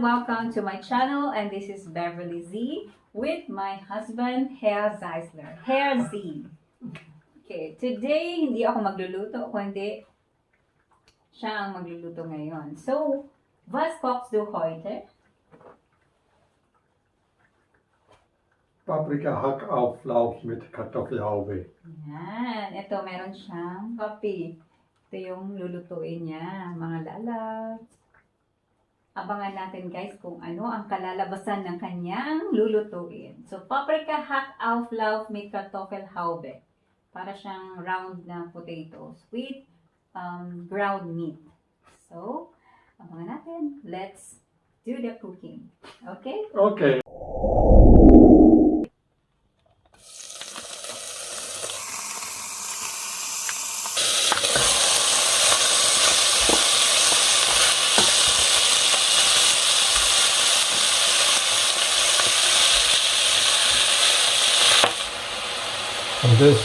welcome to my channel, and this is Beverly Z with my husband, Herr Zeisler. Herr Z. Okay, today hindi ako magluluto, kundi siya ang magluluto ngayon. So, was kochst du heute? Paprika-Hackauflauf mit Kartoffelhaube. Yan. Ito, meron siyang kape. Ito yung lulutuin niya, mga lalabs. Abangan natin guys kung ano ang kalalabasan ng kanyang lulutuin. So, Paprika-Hackauflauf mit Kartoffelhaube. Para siyang round na potatoes with ground meat. So, abangan natin. Let's do the cooking. Okay? Okay. Und das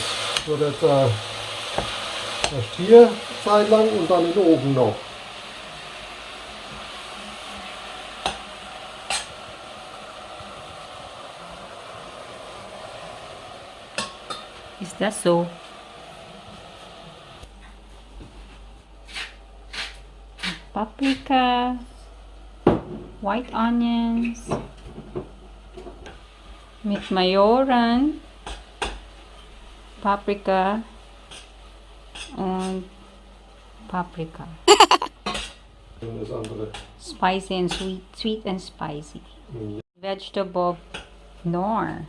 wird jetzt erst hier Zeit lang und dann in den Ofen noch. Is that so? Paprika, white onions, mit Majoran, Paprika und Paprika. Und das andere. Spicy and sweet and spicy. Vegetable Knorr.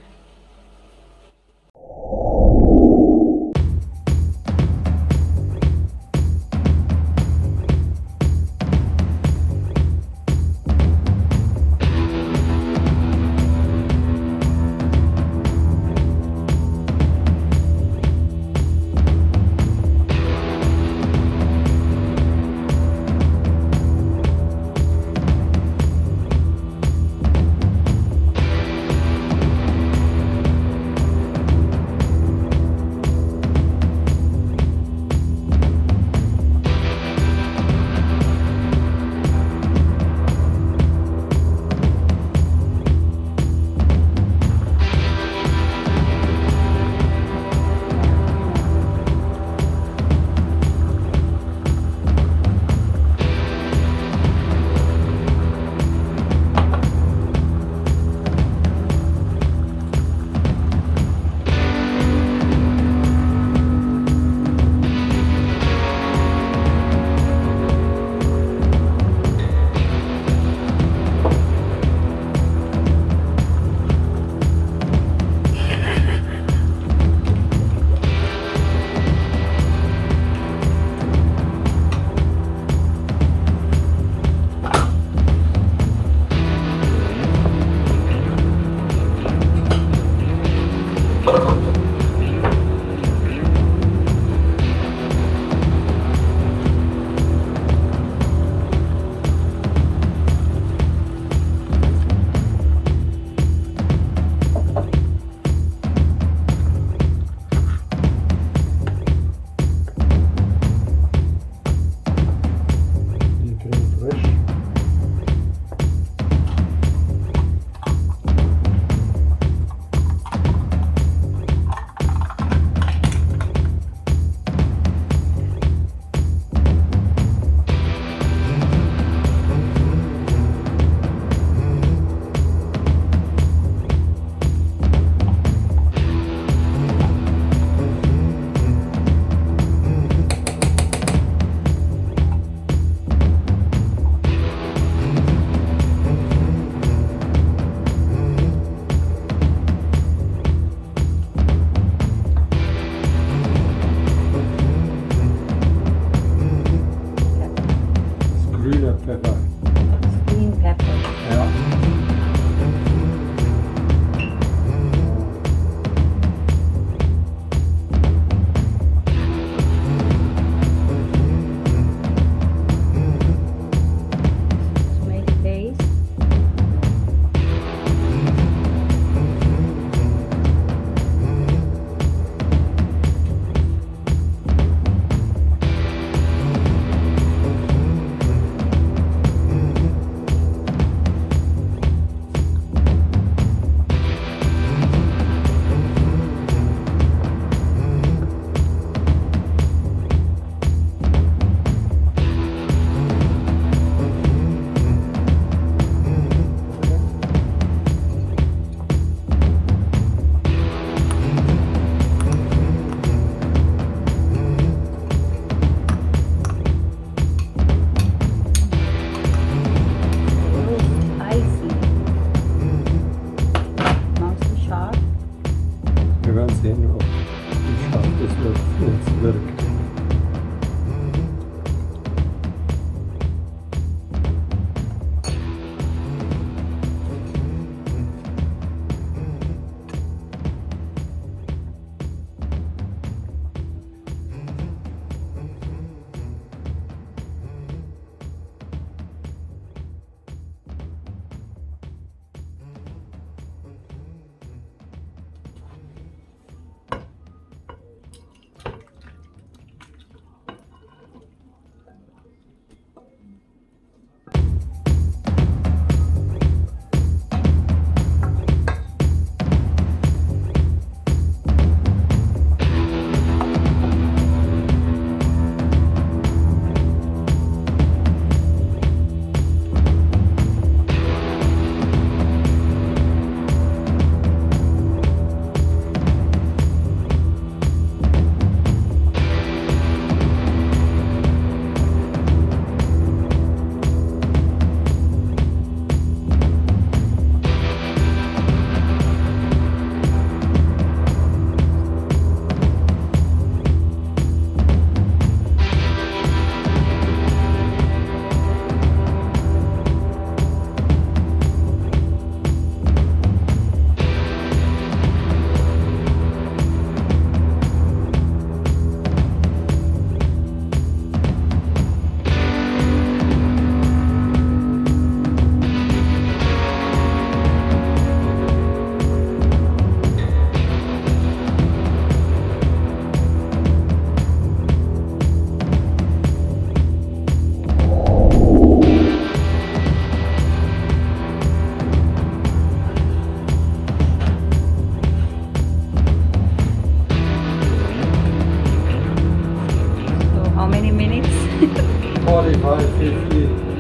milk. So, how many minutes? 45, 50.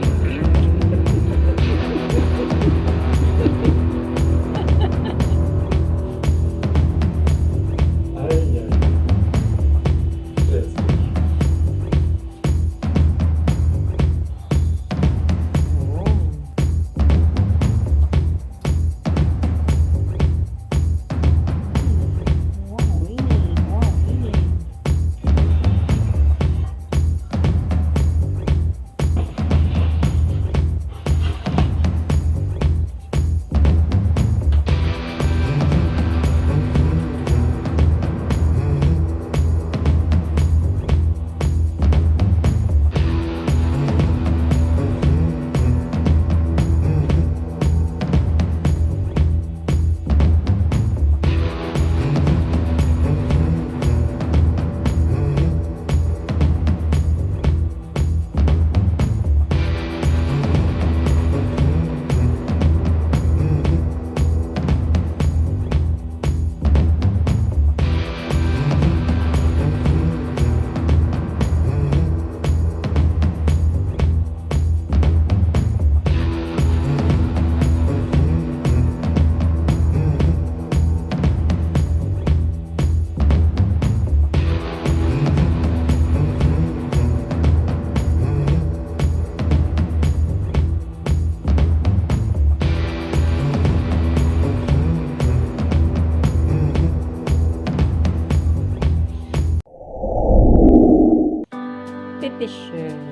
Petition.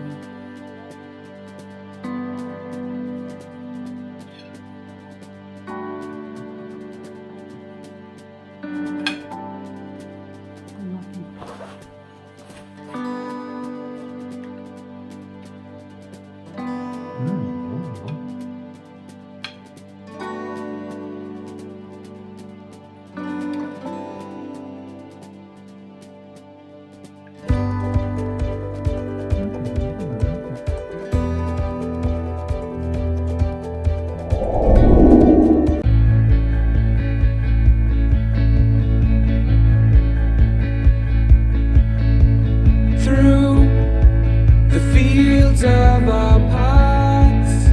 fields of our paths,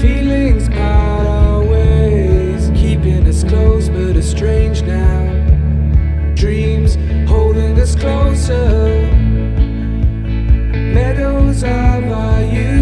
feelings part our ways, keeping us close but estranged now, dreams holding us closer, meadows of our youth.